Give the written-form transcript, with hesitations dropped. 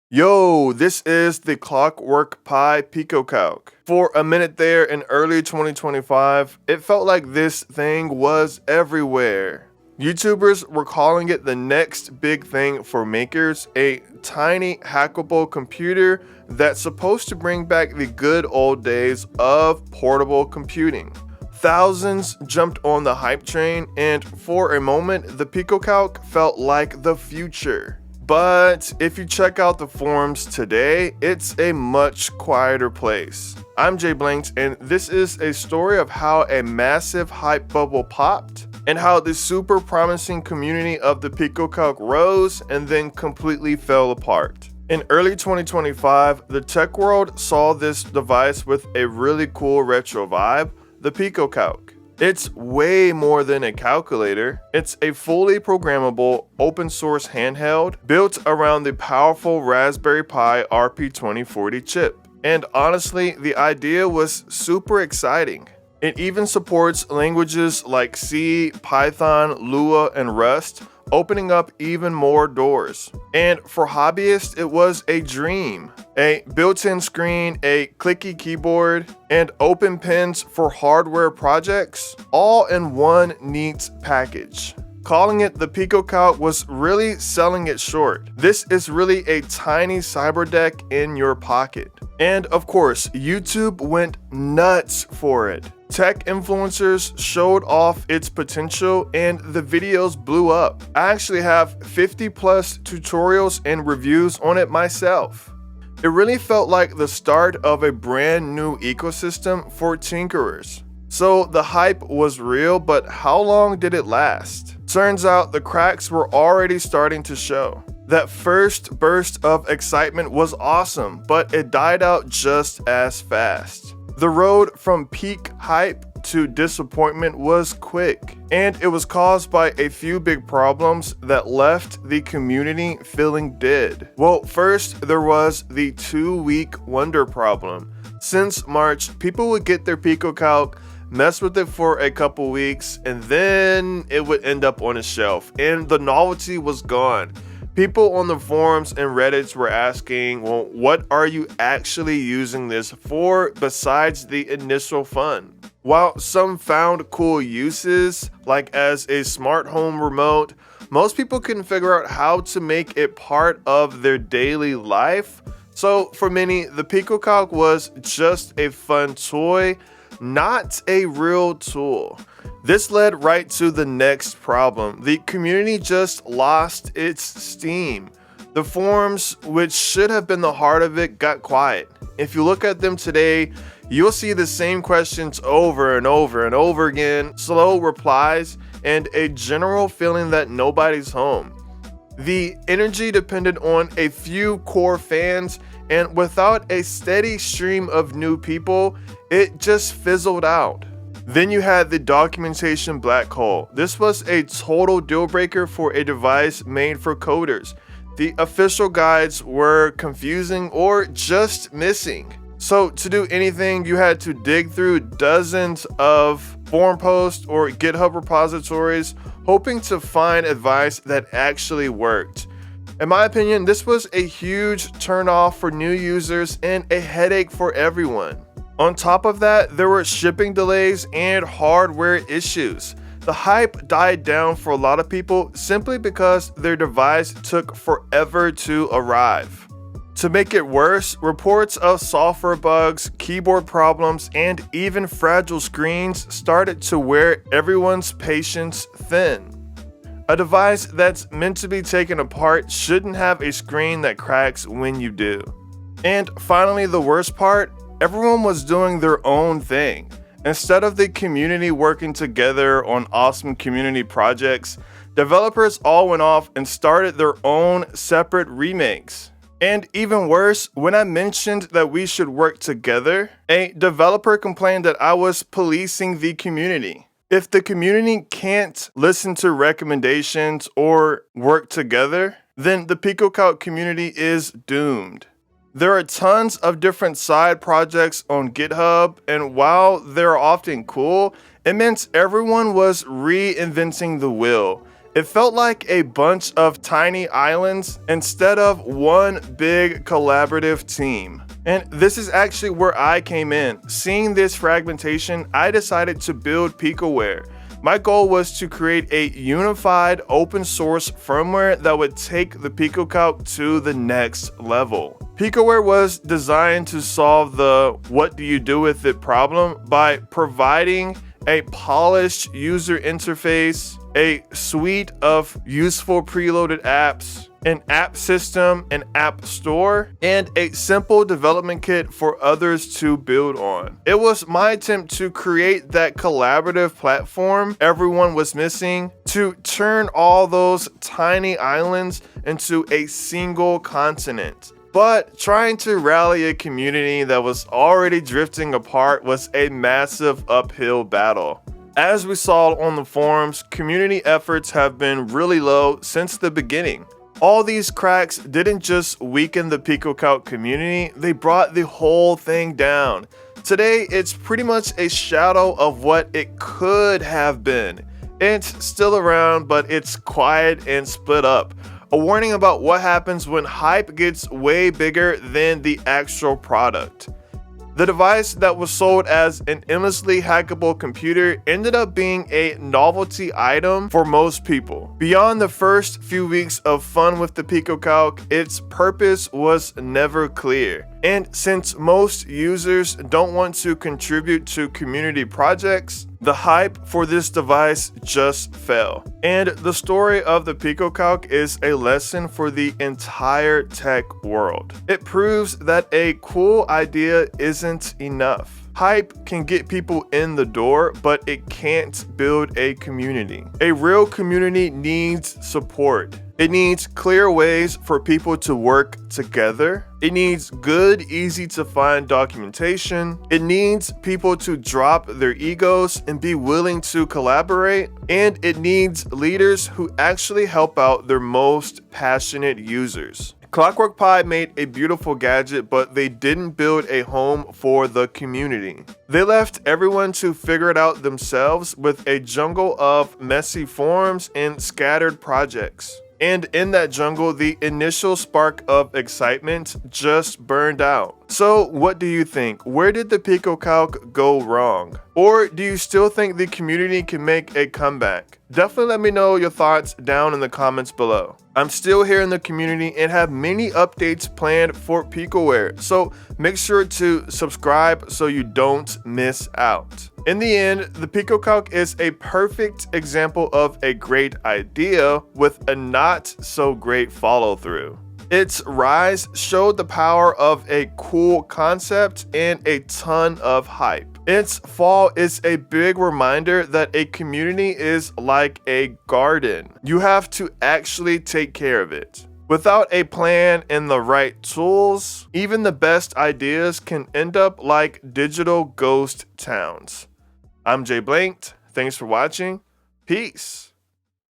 Yo, this is the Clockwork Pi PicoCalc. For a minute there in early 2025, it felt like this thing was everywhere. YouTubers were calling it the next big thing for makers, a tiny hackable computer that's supposed to bring back the good old days of portable computing. Thousands jumped on the hype train, and for a moment, the PicoCalc felt like the future. But if you check out the forums today, it's a much quieter place. I'm JBlanked, and this is a story of how a massive hype bubble popped and how the super promising community of the PicoCalc rose and then completely fell apart. In early 2025, the tech world saw this device with a really cool retro vibe, the PicoCalc. It's way more than a calculator. It's a fully programmable, open source handheld built around the powerful Raspberry Pi RP2040 chip. And honestly, the idea was super exciting. It even supports languages like C, Python, Lua, and Rust, opening up even more doors. And for hobbyists, it was a dream. A built-in screen, a clicky keyboard, and open pens for hardware projects, all in one neat package. Calling it the PicoCalc was really selling it short. This is really a tiny cyber deck in your pocket. And of course, YouTube went nuts for it. Tech influencers showed off its potential and the videos blew up. I actually have 50 plus tutorials and reviews on it myself. It really felt like the start of a brand new ecosystem for tinkerers. So the hype was real, but how long did it last? Turns out the cracks were already starting to show. That first burst of excitement was awesome, but it died out just as fast. The road from peak hype to disappointment was quick, and it was caused by a few big problems that left the community feeling dead. Well, first, there was the 2-week wonder problem. Since March, people would get their PicoCalc, mess with it for a couple weeks, and then it would end up on a shelf, and the novelty was gone. People on the forums and Reddits were asking, well, what are you actually using this for besides the initial fun? While some found cool uses, like as a smart home remote, most people couldn't figure out how to make it part of their daily life. So for many, the PicoCalc was just a fun toy, not a real tool. This led right to the next problem. The community just lost its steam. The forums, which should have been the heart of it, got quiet. If you look at them today, you'll see the same questions over and over and over again, slow replies, and a general feeling that nobody's home. The energy depended on a few core fans, and without a steady stream of new people, it just fizzled out. Then you had the documentation black hole. This was a total deal breaker for a device made for coders. The official guides were confusing or just missing. So to do anything, you had to dig through dozens of forum posts or GitHub repositories, hoping to find advice that actually worked. In my opinion, this was a huge turnoff for new users and a headache for everyone. On top of that, there were shipping delays and hardware issues. The hype died down for a lot of people simply because their device took forever to arrive. To make it worse, reports of software bugs, keyboard problems, and even fragile screens started to wear everyone's patience thin. A device that's meant to be taken apart shouldn't have a screen that cracks when you do. And finally, the worst part, everyone was doing their own thing. Instead of the community working together on awesome community projects, developers all went off and started their own separate remakes. And even worse, when I mentioned that we should work together, a developer complained that I was policing the community. If the community can't listen to recommendations or work together, then the PicoCalc community is doomed. There are tons of different side projects on GitHub, and while they're often cool, it meant everyone was reinventing the wheel. It felt like a bunch of tiny islands instead of one big collaborative team. And this is actually where I came in. Seeing this fragmentation, I decided to build Picoware. My goal was to create a unified open source firmware that would take the PicoCalc to the next level. Picoware was designed to solve the what do you do with it problem by providing a polished user interface, a suite of useful preloaded apps, an app system, an app store, and a simple development kit for others to build on. It was my attempt to create that collaborative platform everyone was missing, to turn all those tiny islands into a single continent. But trying to rally a community that was already drifting apart was a massive uphill battle. As we saw on the forums, community efforts have been really low since the beginning. All these cracks didn't just weaken the PicoCalc community, they brought the whole thing down. Today, it's pretty much a shadow of what it could have been. It's still around, but it's quiet and split up. A warning about what happens when hype gets way bigger than the actual product. The device that was sold as an endlessly hackable computer ended up being a novelty item for most people. Beyond the first few weeks of fun with the PicoCalc, its purpose was never clear. And since most users don't want to contribute to community projects, the hype for this device just fell. And the story of the PicoCalc is a lesson for the entire tech world. It proves that a cool idea isn't enough. Hype can get people in the door, but it can't build a community. A real community needs support. It needs clear ways for people to work together. It needs good, easy to find documentation. It needs people to drop their egos and be willing to collaborate. And it needs leaders who actually help out their most passionate users. Clockwork Pi made a beautiful gadget, but they didn't build a home for the community. They left everyone to figure it out themselves with a jungle of messy forums and scattered projects. And in that jungle, the initial spark of excitement just burned out. So what do you think? Where did the PicoCalc go wrong? Or do you still think the community can make a comeback? Definitely let me know your thoughts down in the comments below. I'm still here in the community and have many updates planned for Picoware, so make sure to subscribe so you don't miss out. In the end, the PicoCalc is a perfect example of a great idea with a not so great follow-through. Its rise showed the power of a cool concept and a ton of hype. Its fall is a big reminder that a community is like a garden. You have to actually take care of it. Without a plan and the right tools, even the best ideas can end up like digital ghost towns. I'm JBlanked. Thanks for watching. Peace.